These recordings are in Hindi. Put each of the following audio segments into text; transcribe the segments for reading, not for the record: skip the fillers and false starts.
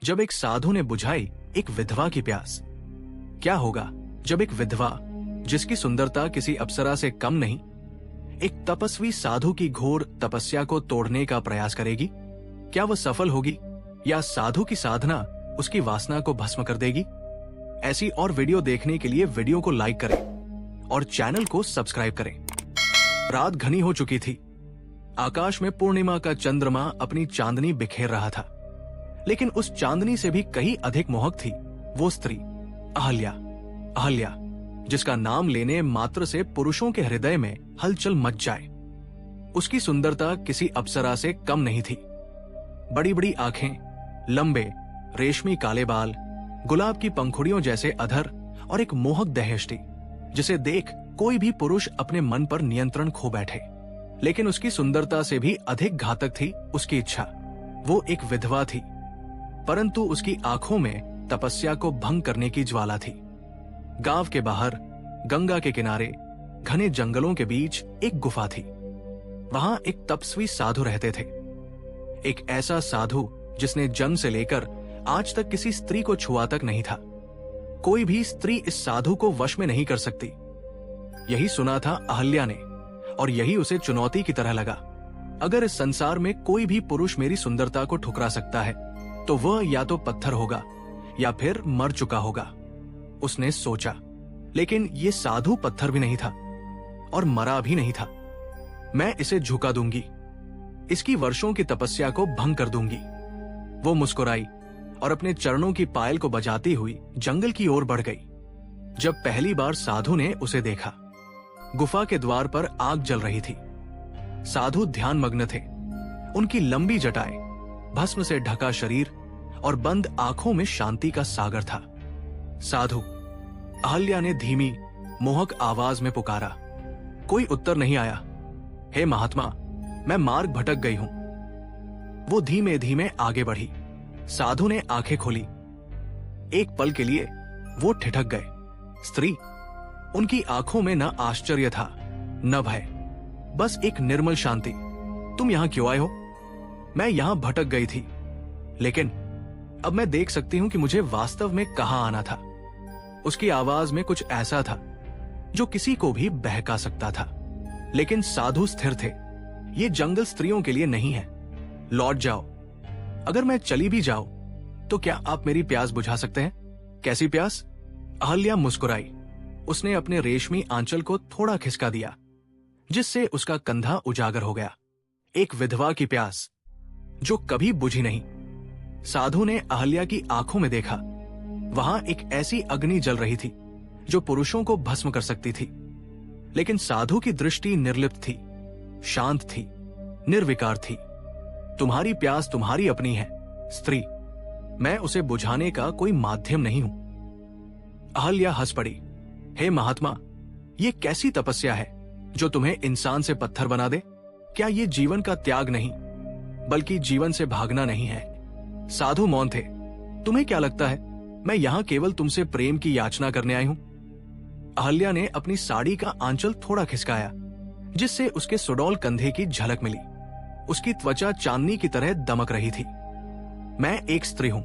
जब एक साधु ने बुझाई एक विधवा की प्यास। क्या होगा जब एक विधवा, जिसकी सुंदरता किसी अप्सरा से कम नहीं, एक तपस्वी साधु की घोर तपस्या को तोड़ने का प्रयास करेगी? क्या वह सफल होगी या साधु की साधना उसकी वासना को भस्म कर देगी? ऐसी और वीडियो देखने के लिए वीडियो को लाइक करें और चैनल को सब्सक्राइब करें। रात घनी हो चुकी थी। आकाश में पूर्णिमा का चंद्रमा अपनी चांदनी बिखेर रहा था, लेकिन उस चांदनी से भी कहीं अधिक मोहक थी वो स्त्री अहल्या। अहल्या, जिसका नाम लेने मात्र से पुरुषों के हृदय में हलचल मच जाए। उसकी सुंदरता किसी अप्सरा से कम नहीं थी। बड़ी बड़ी आंखें, लंबे रेशमी काले बाल, गुलाब की पंखुड़ियों जैसे अधर और एक मोहक दहेष्टि, जिसे देख कोई भी पुरुष अपने मन पर नियंत्रण खो बैठे। लेकिन उसकी सुंदरता से भी अधिक घातक थी उसकी इच्छा। वो एक विधवा थी, परंतु उसकी आंखों में तपस्या को भंग करने की ज्वाला थी। गांव के बाहर गंगा के किनारे घने जंगलों के बीच एक गुफा थी। वहां एक तपस्वी साधु रहते थे। एक ऐसा साधु जिसने जन्म से लेकर आज तक किसी स्त्री को छुआ तक नहीं था। कोई भी स्त्री इस साधु को वश में नहीं कर सकती। यही सुना था अहल्या ने, और यही उसे चुनौती की तरह लगा। अगर इस संसार में कोई भी पुरुष मेरी सुंदरता को ठुकरा सकता है, तो वह या तो पत्थर होगा या फिर मर चुका होगा, उसने सोचा। लेकिन ये साधु पत्थर भी नहीं था और मरा भी नहीं था। मैं इसे झुका दूंगी, इसकी वर्षों की तपस्या को भंग कर दूंगी। वो मुस्कुराई और अपने चरणों की पायल को बजाती हुई जंगल की ओर बढ़ गई। जब पहली बार साधु ने उसे देखा, गुफा के द्वार पर आग जल रही थी। साधु ध्यान मग्न थे। उनकी लंबी जटाएं, भस्म से ढका शरीर और बंद आंखों में शांति का सागर था। साधु, अहल्या ने धीमी मोहक आवाज में पुकारा। कोई उत्तर नहीं आया। हे महात्मा, मैं मार्ग भटक गई हूं। वो धीमे धीमे आगे बढ़ी। साधु ने आंखें खोली। एक पल के लिए वो ठिठक गए। स्त्री, उनकी आंखों में न आश्चर्य था न भय, बस एक निर्मल शांति। तुम यहां क्यों आए हो? मैं यहां भटक गई थी, लेकिन अब मैं देख सकती हूं कि मुझे वास्तव में कहां आना था। उसकी आवाज में कुछ ऐसा था जो किसी को भी बहका सकता था। लेकिन साधु स्थिर थे। ये जंगल स्त्रियों के लिए नहीं है। लौट जाओ। अगर मैं चली भी जाऊं तो क्या आप मेरी प्यास बुझा सकते हैं? कैसी प्यास? अहल्या मुस्कुराई। उसने अपने रेशमी आंचल को थोड़ा खिसका दिया, जिससे उसका कंधा उजागर हो गया। एक विधवा की प्यास जो कभी बुझी नहीं। साधु ने अहल्या की आंखों में देखा। वहां एक ऐसी अग्नि जल रही थी जो पुरुषों को भस्म कर सकती थी। लेकिन साधु की दृष्टि निर्लिप्त थी, शांत थी, निर्विकार थी। तुम्हारी प्यास तुम्हारी अपनी है स्त्री, मैं उसे बुझाने का कोई माध्यम नहीं हूं। अहल्या हंस पड़ी। हे महात्मा, ये कैसी तपस्या है जो तुम्हें इंसान से पत्थर बना दे? क्या ये जीवन का त्याग नहीं, बल्कि जीवन से भागना नहीं है? साधु मौन थे। तुम्हें क्या लगता है मैं यहां केवल तुमसे प्रेम की याचना करने आई हूं? अहल्या ने अपनी साड़ी का आंचल थोड़ा खिसकाया, जिससे उसके सुडौल कंधे की झलक मिली। उसकी त्वचा चांदनी की तरह दमक रही थी। मैं एक स्त्री हूं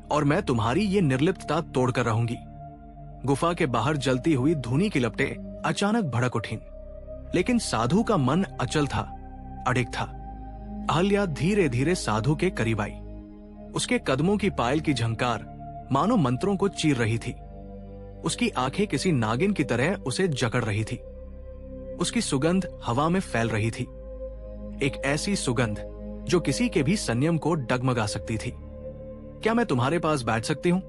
और मैं तुम्हारी ये निर्लिप्तता तोड़कर रहूंगी। गुफा के बाहर जलती हुई धूनी की लपटें अचानक भड़क उठीं, लेकिन साधु का मन अचल था, अडिग था। अहल्या धीरे धीरे साधु के करीब आई। उसके कदमों की पायल की झंकार मानो मंत्रों को चीर रही थी। उसकी आंखें किसी नागिन की तरह उसे जकड़ रही थी। उसकी सुगंध हवा में फैल रही थी, एक ऐसी सुगंध जो किसी के भी संयम को डगमगा सकती थी। क्या मैं तुम्हारे पास बैठ सकती हूं?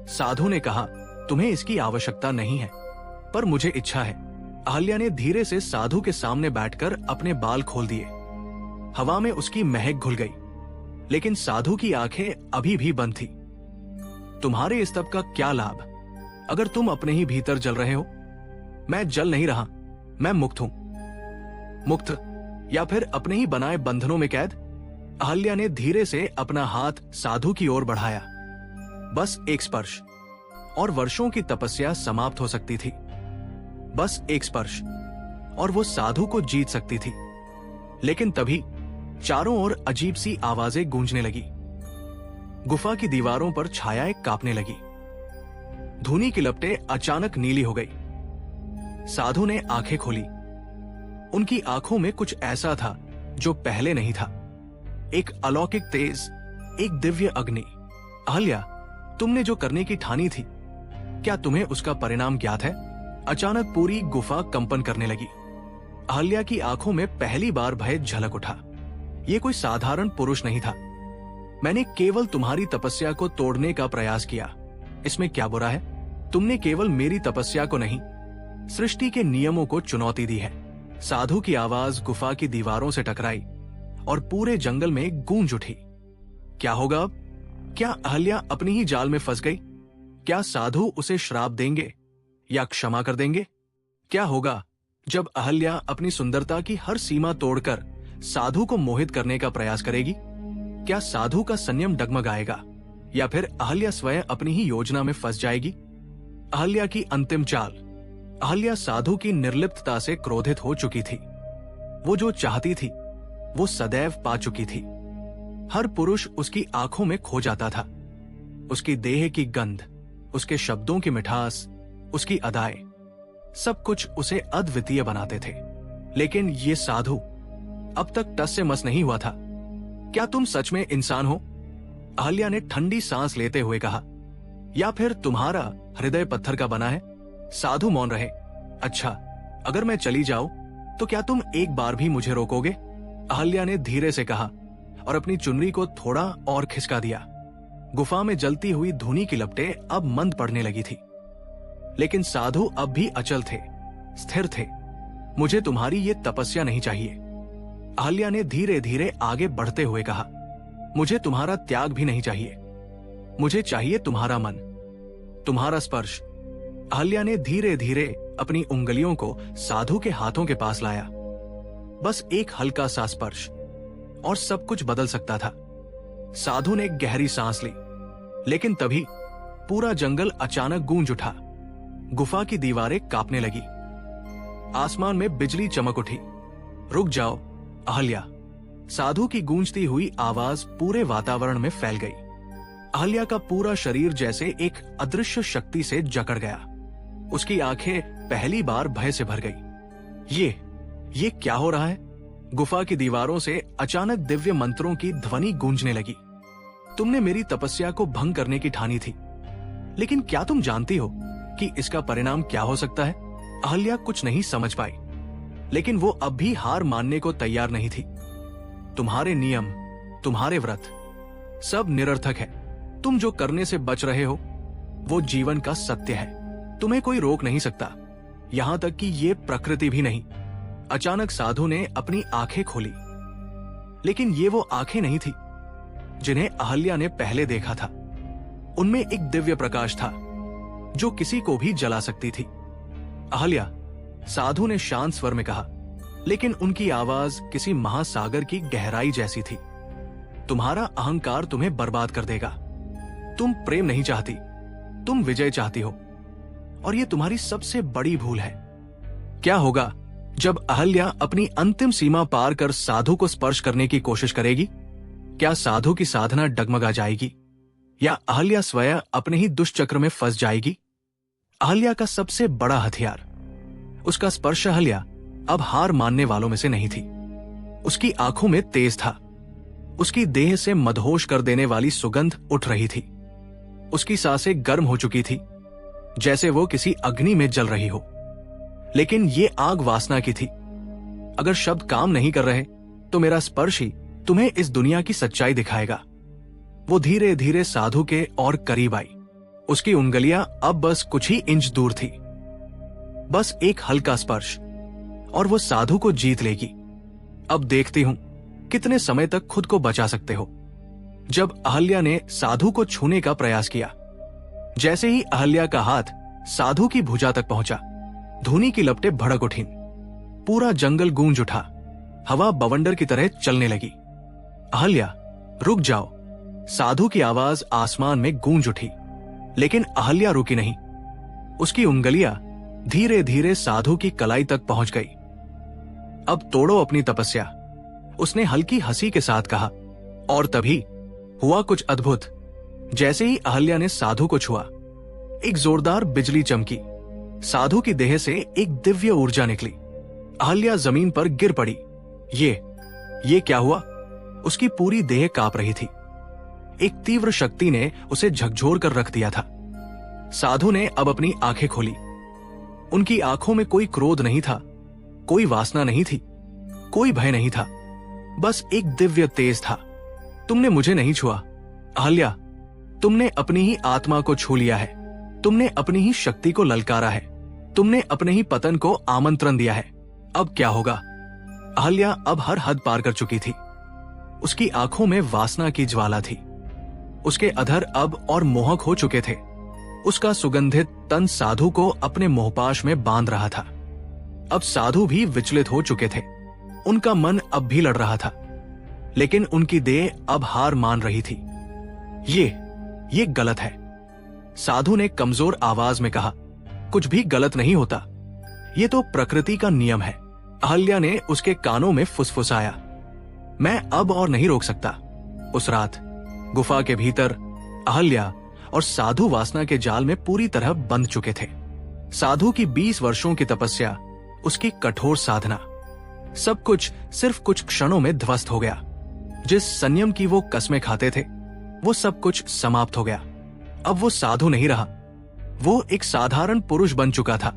साधु ने कहा। तुम्हें इसकी आवश्यकता नहीं है, पर मुझे इच्छा है। अहल्या ने धीरे से साधु के सामने बैठकर अपने बाल खोल दिए। हवा में उसकी महक घुल गई, लेकिन साधु की आंखें अभी भी बंद थी। तुम्हारे इस तप का क्या लाभ अगर तुम अपने ही भीतर जल रहे हो? मैं जल नहीं रहा, मैं मुक्त हूं। मुक्त या फिर अपने ही बनाए बंधनों में कैद? अहल्या ने धीरे से अपना हाथ साधु की ओर बढ़ाया। बस एक स्पर्श और वर्षों की तपस्या समाप्त हो सकती थी। बस एक स्पर्श और वो साधु को जीत सकती थी। लेकिन तभी चारों ओर अजीब सी आवाजें गूंजने लगी। गुफा की दीवारों पर छायाएं कांपने लगी। धुनी की लपटें अचानक नीली हो गई। साधु ने आंखें खोली। उनकी आंखों में कुछ ऐसा था जो पहले नहीं था। एक अलौकिक तेज, एक दिव्य अग्नि। अहल्या, तुमने जो करने की ठानी थी, क्या तुम्हें उसका परिणाम ज्ञात है? अचानक पूरी गुफा कंपन करने लगी। अहल्या की आंखों में पहली बार भय झलक उठा। ये कोई साधारण पुरुष नहीं था। मैंने केवल तुम्हारी तपस्या को तोड़ने का प्रयास किया। इसमें क्या बुरा है? तुमने केवल मेरी तपस्या को नहीं, सृष्टि के नियमों को चुनौती दी है। साधु की आवाज गुफा की दीवारों से टकराई और पूरे जंगल में गूंज उठी। क्या होगा अब? क्या अहल्या अपनी ही जाल में फंस गई? क्या साधु उसे श्राप देंगे या क्षमा कर देंगे? क्या होगा जब अहल्या अपनी सुंदरता की हर सीमा तोड़कर साधु को मोहित करने का प्रयास करेगी? क्या साधु का संयम डगमगाएगा या फिर अहल्या स्वयं अपनी ही योजना में फंस जाएगी? अहल्या की अंतिम चाल। अहल्या साधु की निर्लिप्तता से क्रोधित हो चुकी थी। वो जो चाहती थी वो सदैव पा चुकी थी। हर पुरुष उसकी आंखों में खो जाता था। उसकी देह की गंध, उसके शब्दों की मिठास, उसकी अदाएं, सब कुछ उसे अद्वितीय बनाते थे। लेकिन ये साधु अब तक टस से मस नहीं हुआ था। क्या तुम सच में इंसान हो? अहल्या ने ठंडी सांस लेते हुए कहा। या फिर तुम्हारा हृदय पत्थर का बना है? साधु मौन रहे। अच्छा, अगर मैं चली जाऊं तो क्या तुम एक बार भी मुझे रोकोगे? अहल्या ने धीरे से कहा और अपनी चुनरी को थोड़ा और खिसका दिया। गुफा में जलती हुई धुनी की लपटें अब मंद पड़ने लगी थी। लेकिन साधु अब भी अचल थे, स्थिर थे। मुझे तुम्हारी ये तपस्या नहीं चाहिए, अहल्या ने धीरे धीरे आगे बढ़ते हुए कहा। मुझे तुम्हारा त्याग भी नहीं चाहिए। मुझे चाहिए तुम्हारा मन, तुम्हारा स्पर्श। अहल्या ने धीरे धीरे अपनी उंगलियों को साधु के हाथों के पास लाया। बस एक हल्का सा स्पर्श और सब कुछ बदल सकता था। साधु ने गहरी सांस ली, लेकिन तभी पूरा जंगल अचानक गूंज उठा। गुफा की दीवारें कांपने लगी। आसमान में बिजली चमक उठी। रुक जाओ अहल्या। साधु की गूंजती हुई आवाज पूरे वातावरण में फैल गई। अहल्या का पूरा शरीर जैसे एक अदृश्य शक्ति से जकड़ गया। उसकी आंखें पहली बार भय से भर गई। ये क्या हो रहा है? गुफा की दीवारों से अचानक दिव्य मंत्रों की ध्वनि गूंजने लगी। तुमने मेरी तपस्या को भंग करने की ठानी थी, लेकिन क्या तुम जानती हो कि इसका परिणाम क्या हो सकता है? अहल्या कुछ नहीं समझ पाई, लेकिन वो अब भी हार मानने को तैयार नहीं थी। तुम्हारे नियम, तुम्हारे व्रत, सब निरर्थक है। तुम जो करने से बच रहे हो वो जीवन का सत्य है। तुम्हें कोई रोक नहीं सकता, यहां तक कि ये प्रकृति भी नहीं। अचानक साधु ने अपनी आंखें खोली, लेकिन ये वो आंखें नहीं थी जिन्हें अहल्या ने पहले देखा था। उनमें एक दिव्य प्रकाश था जो किसी को भी जला सकती थी। अहल्या, साधु ने शांत स्वर में कहा, लेकिन उनकी आवाज किसी महासागर की गहराई जैसी थी। तुम्हारा अहंकार तुम्हें बर्बाद कर देगा। तुम प्रेम नहीं चाहती, तुम विजय चाहती हो, और यह तुम्हारी सबसे बड़ी भूल है। क्या होगा जब अहल्या अपनी अंतिम सीमा पार कर साधु को स्पर्श करने की कोशिश करेगी? क्या साधु की साधना डगमगा जाएगी या अहल्या स्वयं अपने ही दुष्चक्र में फंस जाएगी? अहल्या का सबसे बड़ा हथियार, उसका स्पर्श अहल्या अब हार मानने वालों में से नहीं थी। उसकी आंखों में तेज था। उसकी देह से मदहोश कर देने वाली सुगंध उठ रही थी। उसकी सांसें गर्म हो चुकी थी, जैसे वो किसी अग्नि में जल रही हो। लेकिन ये आग वासना की थी। अगर शब्द काम नहीं कर रहे तो मेरा स्पर्श ही तुम्हें इस दुनिया की सच्चाई दिखाएगा। वो धीरे धीरे साधु के और करीब आई। उसकी उंगलियां अब बस कुछ ही इंच दूर थी। बस एक हल्का स्पर्श और वो साधु को जीत लेगी। अब देखती हूं कितने समय तक खुद को बचा सकते हो। जब अहल्या ने साधु को छूने का प्रयास किया, जैसे ही अहल्या का हाथ साधु की भुजा तक पहुंचा, धुनी की लपटें भड़क उठीं। पूरा जंगल गूंज उठा। हवा बवंडर की तरह चलने लगी। अहल्या, रुक जाओ। साधु की आवाज आसमान में गूंज उठी, लेकिन अहल्या रुकी नहीं। उसकी उंगलियां धीरे धीरे साधु की कलाई तक पहुंच गई। अब तोड़ो अपनी तपस्या, उसने हल्की हंसी के साथ कहा। और तभी हुआ कुछ अद्भुत। जैसे ही अहल्या ने साधु को छुआ, एक जोरदार बिजली चमकी। साधु की देह से एक दिव्य ऊर्जा निकली। अहल्या जमीन पर गिर पड़ी। ये क्या हुआ? उसकी पूरी देह कांप रही थी। एक तीव्र शक्ति ने उसे झकझोर कर रख दिया था। साधु ने अब अपनी आंखें खोली। उनकी आंखों में कोई क्रोध नहीं था, कोई वासना नहीं थी, कोई भय नहीं था, बस एक दिव्य तेज था। तुमने मुझे नहीं छुआ अहल्या, तुमने अपनी ही आत्मा को छू लिया है। तुमने अपनी ही शक्ति को ललकारा है। तुमने अपने ही पतन को आमंत्रण दिया है। अब क्या होगा? अहल्या अब हर हद पार कर चुकी थी। उसकी आंखों में वासना की ज्वाला थी। उसके अधर अब और मोहक हो चुके थे। उसका सुगंधित तन साधु को अपने मोहपाश में बांध रहा था। अब साधु भी विचलित हो चुके थे। उनका मन अब भी लड़ रहा था, लेकिन उनकी देह अब हार मान रही थी। ये गलत है, साधु ने कमजोर आवाज में कहा। कुछ भी गलत नहीं होता, ये तो प्रकृति का नियम है। अहल्या ने उसके कानों में फुसफुसाया। मैं अब और नहीं रोक सकता। उस रात गुफा के भीतर अहल्या और साधु वासना के जाल में पूरी तरह बंध चुके थे। साधु की 20 वर्षों की तपस्या, उसकी कठोर साधना, सब कुछ सिर्फ कुछ क्षणों में ध्वस्त हो गया। जिस संयम की वो कस्में खाते थे, वो सब कुछ समाप्त हो गया। अब वो साधु नहीं रहा, वो एक साधारण पुरुष बन चुका था।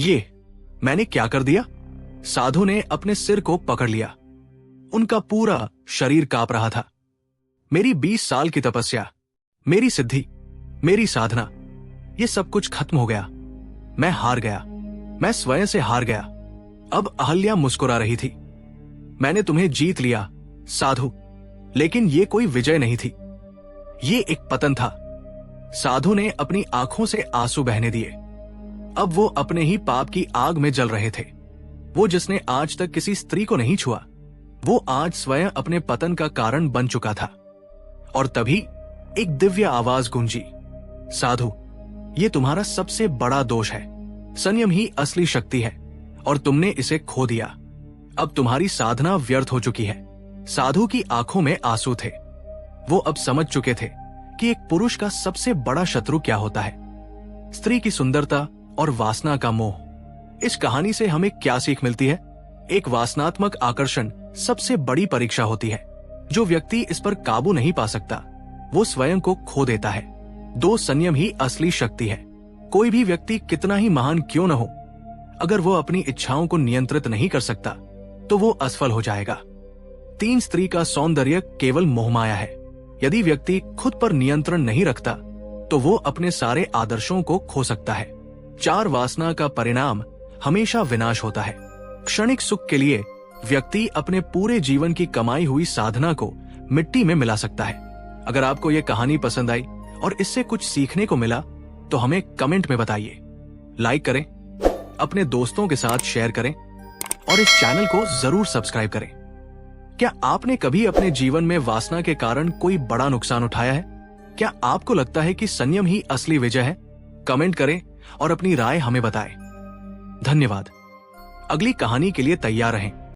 ये मैंने क्या कर दिया? साधु ने अपने सिर को पकड़ लिया। उनका पूरा शरीर कांप रहा था। मेरी 20 साल की तपस्या, मेरी सिद्धि, मेरी साधना, ये सब कुछ खत्म हो गया। मैं हार गया, मैं स्वयं से हार गया। अब अहल्या मुस्कुरा रही थी। मैंने तुम्हें जीत लिया साधु, लेकिन ये कोई विजय नहीं थी, ये एक पतन था। साधु ने अपनी आंखों से आंसू बहने दिए। अब वो अपने ही पाप की आग में जल रहे थे। वो जिसने आज तक किसी स्त्री को नहीं छुआ, वो आज स्वयं अपने पतन का कारण बन चुका था। और तभी एक दिव्य आवाज गूंजी, साधु, ये तुम्हारा सबसे बड़ा दोष है। संयम ही असली शक्ति है और तुमने इसे खो दिया। अब तुम्हारी साधना व्यर्थ हो चुकी है। साधु की आंखों में आंसू थे। वो अब समझ चुके थे कि एक पुरुष का सबसे बड़ा शत्रु क्या होता है। स्त्री की सुंदरता और वासना का मोह। इस कहानी से हमें क्या सीख मिलती है? एक वासनात्मक आकर्षण सबसे बड़ी परीक्षा होती है। जो व्यक्ति इस पर काबू नहीं पा सकता, वो स्वयं को खो देता है। दो संयम ही असली शक्ति है। कोई भी व्यक्ति कितना ही महान क्यों न हो, अगर वो अपनी इच्छाओं को नियंत्रित नहीं कर सकता, तो वो असफल हो जाएगा। 3 स्त्री का सौंदर्य केवल मोहमाया है। यदि व्यक्ति खुद पर नियंत्रण नहीं रखता, तो वो अपने सारे आदर्शों को खो सकता है। 4 वासना का परिणाम हमेशा विनाश होता है। क्षणिक सुख के लिए व्यक्ति अपने पूरे जीवन की कमाई हुई साधना को मिट्टी में मिला सकता है। अगर आपको ये कहानी पसंद आई और इससे कुछ सीखने को मिला, तो हमें कमेंट में बताइए। लाइक करें, अपने दोस्तों के साथ शेयर करें और इस चैनल को जरूर सब्सक्राइब करें। क्या आपने कभी अपने जीवन में वासना के कारण कोई बड़ा नुकसान उठाया है? क्या आपको लगता है कि संयम ही असली विजय है? कमेंट करें और अपनी राय हमें बताएं। धन्यवाद। अगली कहानी के लिए तैयार रहें।